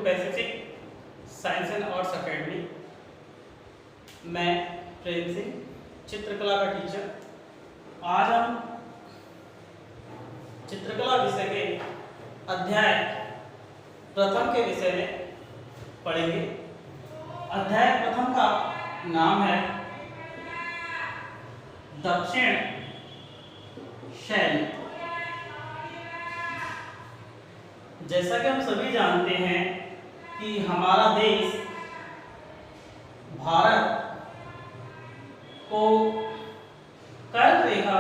Pacific science and arts academy. मैं प्रेम सिंह, चित्रकला का टीचर। आज हम चित्रकला विषय के अध्याय प्रथम के विषय में पढ़ेंगे। अध्याय प्रथम का नाम है दक्षिण शैली। जैसा कि हम सभी जानते हैं कि हमारा देश भारत को कर्क रेखा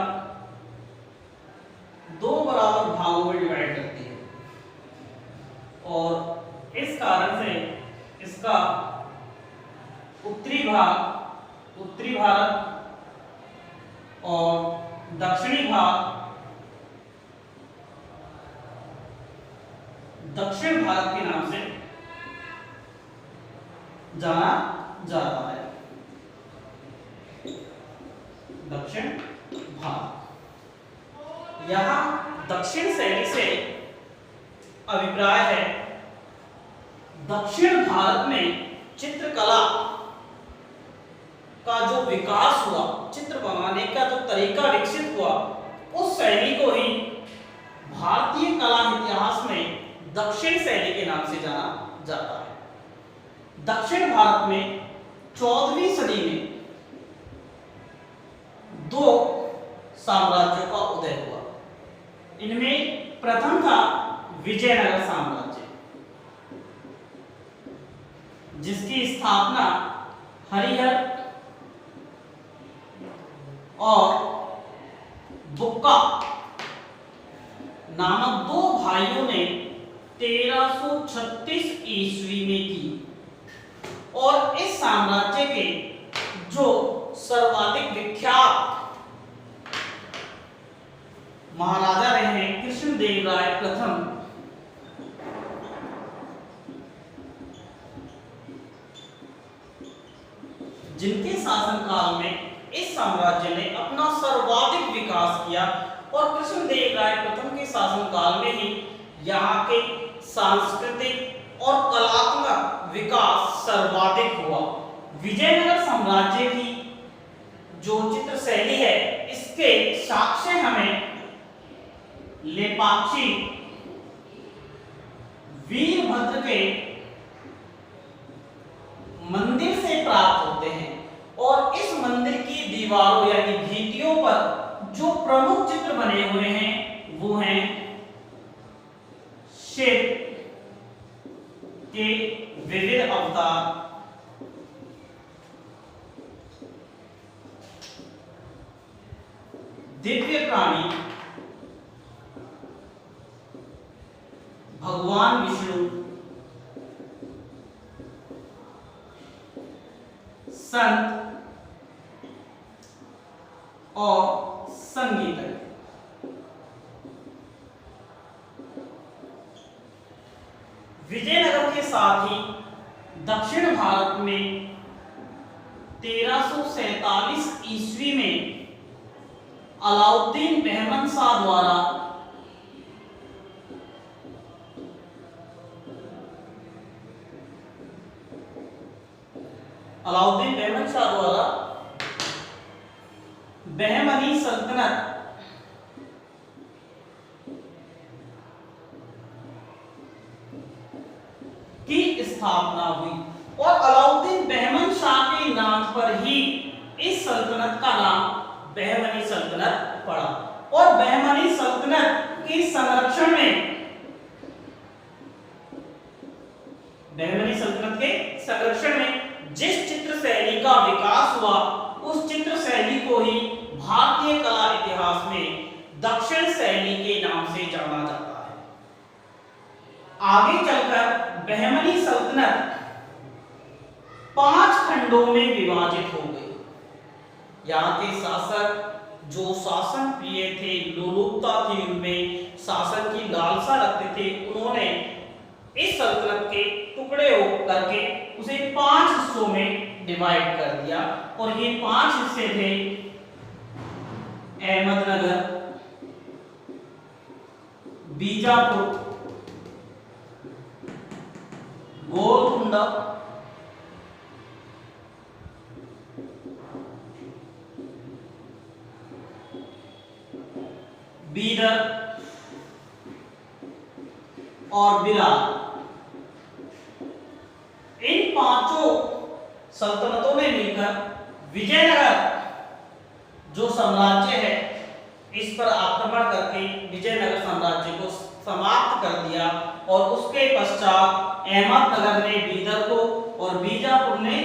दो बराबर भागों में डिवाइड करती है और इस कारण से इसका उत्तरी भारत और दक्षिणी भाग दक्षिण भारत के नाम से जाना जाता है। दक्षिण भारत, यहां दक्षिण शैली से अभिप्राय है दक्षिण भारत में चित्रकला का जो विकास हुआ, चित्र बनाने का जो तरीका विकसित हुआ, उस शैली को ही भारतीय कला इतिहास में दक्षिण शैली के नाम से जाना जाता है। दक्षिण भारत में 14वीं सदी में दो साम्राज्यों का उदय हुआ। इनमें प्रथम था विजयनगर साम्राज्य, जिसकी स्थापना हरिहर और बुक्का नामक दो भाइयों ने 1336 ईस्वी में की और इस साम्राज्य के जो सर्वाधिक विख्यात महाराजा रहे हैं कृष्णदेवराय प्रथम, जिनके शासनकाल में इस साम्राज्य ने अपना सर्वाधिक विकास किया और कृष्णदेवराय प्रथम के शासनकाल में ही यहाँ के सांस्कृतिक और कलात्मक विकास सर्वाधिक हुआ। विजयनगर साम्राज्य की जो चित्र शैली है, इसके साक्ष्य हमें लेपाक्षी वीरभद्र के मंदिर से प्राप्त होते हैं और इस मंदिर की दीवारों यानी भित्तियों पर जो प्रमुख चित्र बने हुए हैं वो हैं शिव के विविध अवतार, दिव्य प्राणी, भगवान विष्णु, संत और संगीतज्ञ। विजयनगर के साथ ही दक्षिण भारत में 1347 ईस्वी में अलाउद्दीन बेहमन शाह द्वारा बहमनी सल्तनत की स्थापना हुई और अलाउद्दीन बेहमन शाह के नाम पर ही इस सल्तनत का नाम बहमनी सल्तनत पड़ा और बहमनी सल्तनत के संरक्षण में जिस चित्र शैली का विकास हुआ, उस चित्र शैली को ही भारतीय कला इतिहास में दक्षिण शैली के नाम से जाना जाता है। आगे चलकर बहमनी सल्तनत 5 खंडों में विभाजित हो गई। यहाँ के शासक जो शासन प्रिय थे, लोलुपता थी उनमें, शासन की लालसा रखते थे, उन्होंने इस सल्तनत के टुकड़े करके उसे 5 हिस्सों में डिवाइड कर दिया और ये 5 हिस्से थे अहमदनगर, बीजापुर, गोलकुंडा, बीदर और बिलाल। इन पांचों सल्तनतों ने मिलकर विजयनगर जो साम्राज्य है इस पर आक्रमण करके विजयनगर साम्राज्य को समाप्त कर दिया और उसके पश्चात अहमदनगर ने बीदर को और बीजापुर ने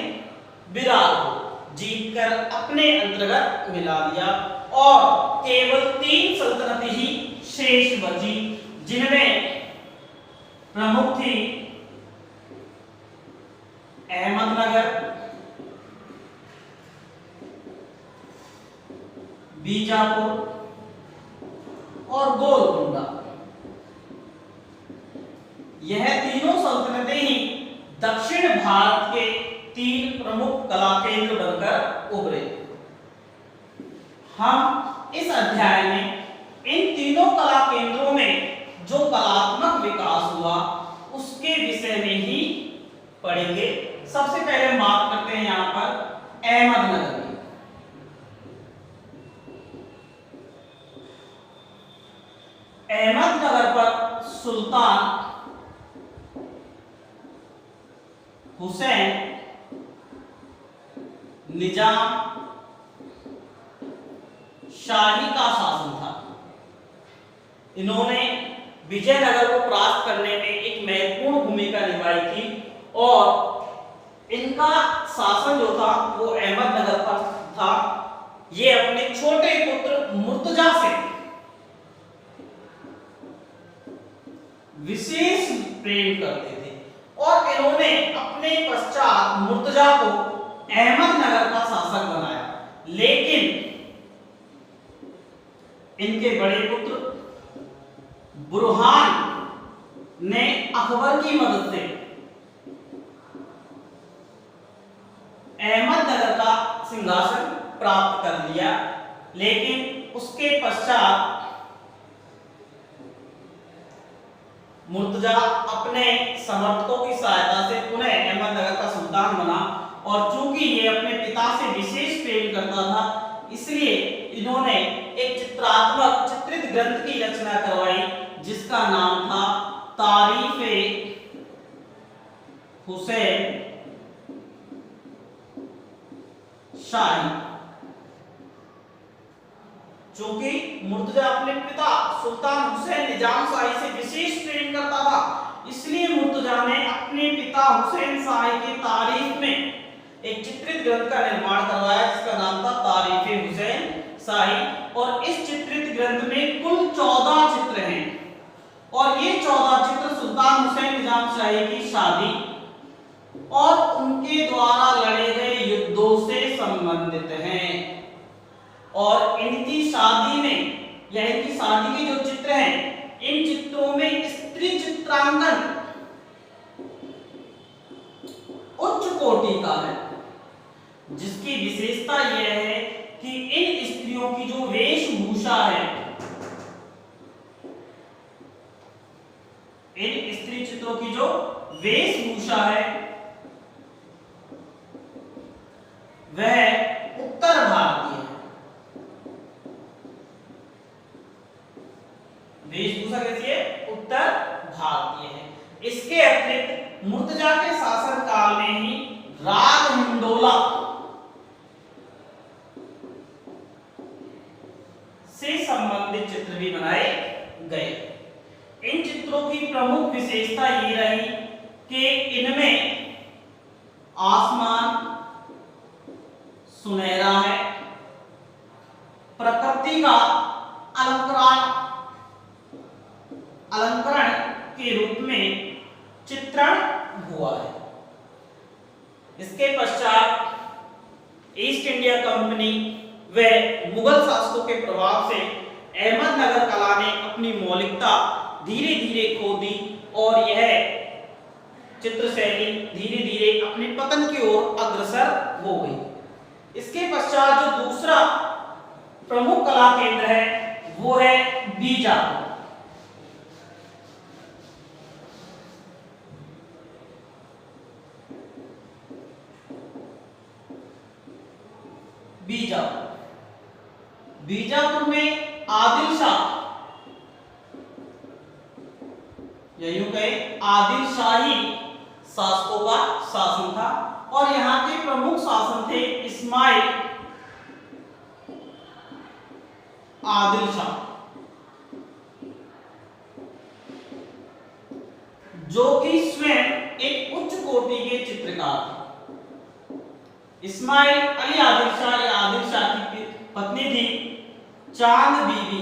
बिलाल को जीतकर अपने अंतर्गत मिला लिया और केवल 3 सल्तनतें ही शेष बची, जिनमें प्रमुख थी अहमदनगर, बीजापुर और गोलकुंडा। यह तीनों सल्तनतें ही दक्षिण भारत के 3 प्रमुख कला केंद्र बनकर उभरे। हम इस अध्याय में इन तीनों कला केंद्रों में जो कलात्मक विकास हुआ उसके विषय में ही पढ़ेंगे। सबसे पहले बात करते हैं यहां पर अहमदनगर की। अहमदनगर पर सुल्तान हुसैन निजाम शाही का शासन था। इन्होंने विजयनगर को प्राप्त करने में एक महत्वपूर्ण भूमिका निभाई थी और इनका शासन जो था वो अहमदनगर पर था। ये अपने छोटे पुत्र मुर्तजा से विशेष प्रेम करते थे और इन्होंने अपने पश्चात मुर्तजा को अहमदनगर का शासक बनाया, लेकिन इनके बड़े पुत्र बुरहान ने अकबर की मदद से अहमदनगर का सिंहासन प्राप्त कर लिया, लेकिन उसके पश्चात मुर्तजा अपने समर्थकों की सहायता से पुनः अहमदनगर का सुल्तान बना और चूंकि ये अपने पिता से विशेष प्रेम करता था इसलिए इन्होंने एक चित्रित ग्रंथ की रचना करवाई जिसका नाम था तारीफ़े हुसैन शाही। चूंकि मुर्तजा अपने पिता सुल्तान हुसैन निजाम शाही से विशेष प्रेम करता था इसलिए मुर्तजा ने अपने पिता हुसैन शाही की तारीफ में एक चित्रित ग्रंथ का निर्माण करवाया जिसका नाम था तारीफ़े हुसैन शाही। और इस चित्रित ग्रंथ में कुल 14 चित्र हैं और ये 14 चित्र सुल्तान हुसैन निजाम शाही की शादी और उनके द्वारा लड़े गए युद्धों से संबंधित हैं। और इनकी शादी में या इनकी शादी के जो चित्र हैं इन चित्रों में स्त्री चित्रांकन उच्च कोटि का है, जिसकी विशेषता यह है कि इन स्त्रियों की जो वेशभूषा है, इन स्त्री चित्रों की जो वेशभूषा है वह उत्तर भारतीय है। वेशभूषा कैसी है? उत्तर भारतीय है। इसके अतिरिक्त मुर्तजा के शासन काल में ही राग हिंडोला से संबंधित चित्र भी बनाए गए। इन चित्रों की प्रमुख विशेषता ये रही कि इनमें आसमान सुनहरा है, प्रकृति का अलंकरण के रूप में चित्रण हुआ है। इसके पश्चात ईस्ट इंडिया कंपनी व मुगल शासकों के प्रभाव से अहमदनगर कला ने अपनी मौलिकता धीरे धीरे खो दी और यह चित्र शैली धीरे धीरे अपने पतन की ओर अग्रसर हो गई। इसके पश्चात जो दूसरा प्रमुख कला केंद्र है वो है बीजापुर। बीजापुर। बीजापुर में आदिल शाह, या यूं कहे आदिल शाही शासकों का शासन था और यहाँ के प्रमुख शासन थे इस्माइल आदिल शाह, जो कि स्वयं एक उच्च कोटि के चित्रकार थे। इस्माइल अली आदिल शाह या आदिल शाह की पत्नी थी चांद बीबी,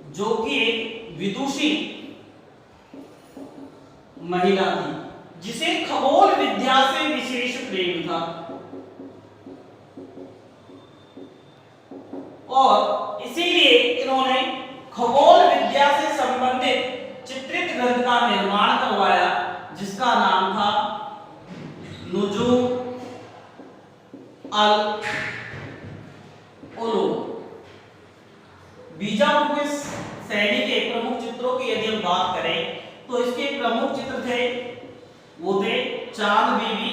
जो कि एक विदुषी महिला थी जिसे खगोल विद्या से विशेष प्रेम था और इसीलिए इन्होंने खगोल विद्या से संबंधित चित्रित ग्रंथ का निर्माण करवाया जिसका नाम था नुजूम अल उलूम। बीजापुर के शैली के प्रमुख चित्रों की यदि हम बात करें तो इसके प्रमुख चित्र थे, वो थे चांद बीबी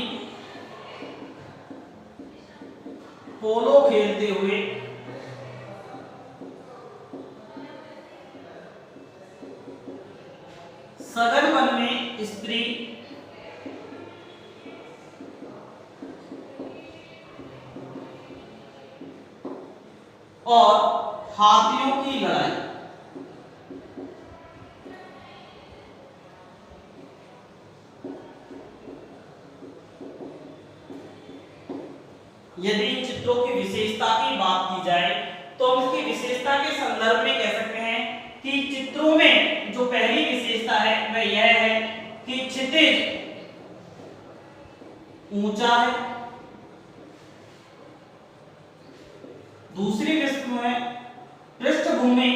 पोलो खेलते हुए, सघन वन में स्त्री, और हाथियों की लड़ाई। यदि इन चित्रों की विशेषता की बात की जाए तो हम इसकी विशेषता के संदर्भ में कह सकते हैं कि चित्रों में जो पहली विशेषता है वह यह है कि क्षितिज ऊंचा है। दूसरी विशेषता है पृष्ठभूमि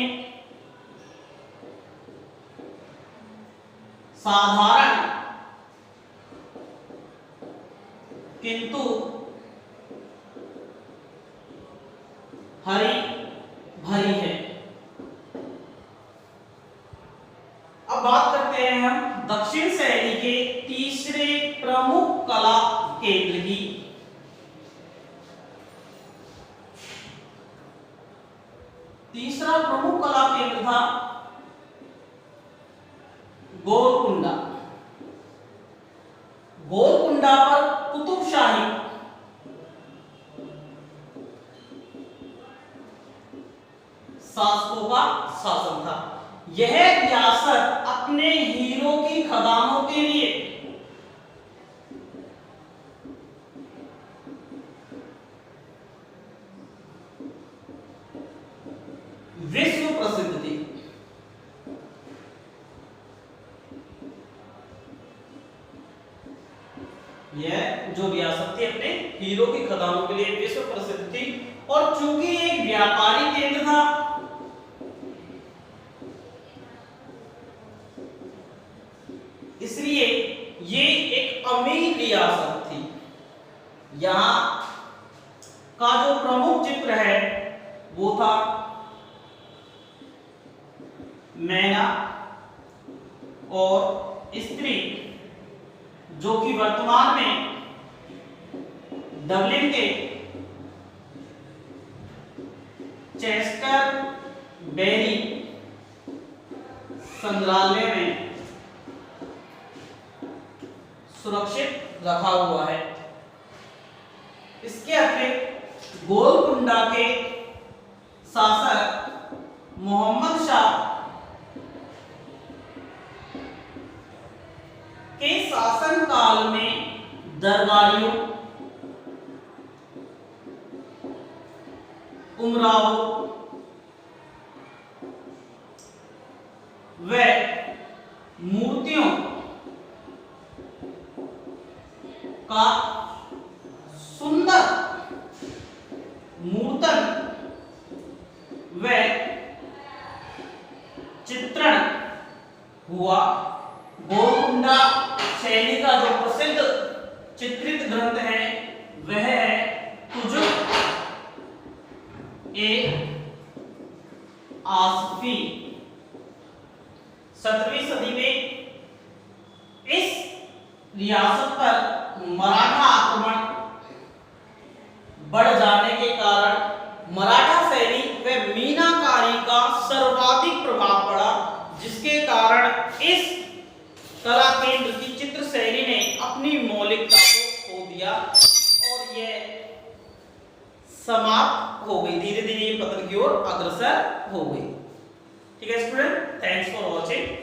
साधारण किंतु हरी भरी है। अब बात करते हैं हम दक्षिण शैली के तीसरे प्रमुख कला केंद्र की। तीसरा प्रमुख कला केंद्र था गोलकुंडा। गोलकुंडा पर कुतुबशाही शासकों का शासन था। यह रियासत अपने हीरो की खदानों के लिए विश्व प्रसिद्ध थी। यह जो रियासत थी अपने हीरो की खदानों के लिए विश्व प्रसिद्ध थी और चूंकि एक व्यापारी केंद्र था इसलिए ये एक अमीर रियासत थी। यहां का जो प्रमुख चित्र है वो था मैना और स्त्री, जो कि वर्तमान में डबलिन के चेस्टर बेरी संग्रहालय में सुरक्षित रखा हुआ है। इसके अतिरिक्त गोलकुंडा के शासक मोहम्मद शाह के शासन काल में दरबारियों, उमरावों व मूर्तियों का सुंदर मूर्तन व चित्रण हुआ। गोलकुंडा शैली का जो प्रसिद्ध चित्रित ग्रंथ है वह है तुजुक ए आसफी। 17वीं सदी में इस रियासत पर मराठा आक्रमण बढ़ जाने के कारण मराठा शैली व मीनाकारी का सर्वाधिक प्रभाव पड़ा, जिसके कारण इस कला केंद्र की चित्र शैली ने अपनी मौलिकता को खो दिया और यह समाप्त हो गई, धीरे धीरे पतन की ओर अग्रसर हो गई। ठीक है स्टूडेंट, थैंक्स फॉर वॉचिंग।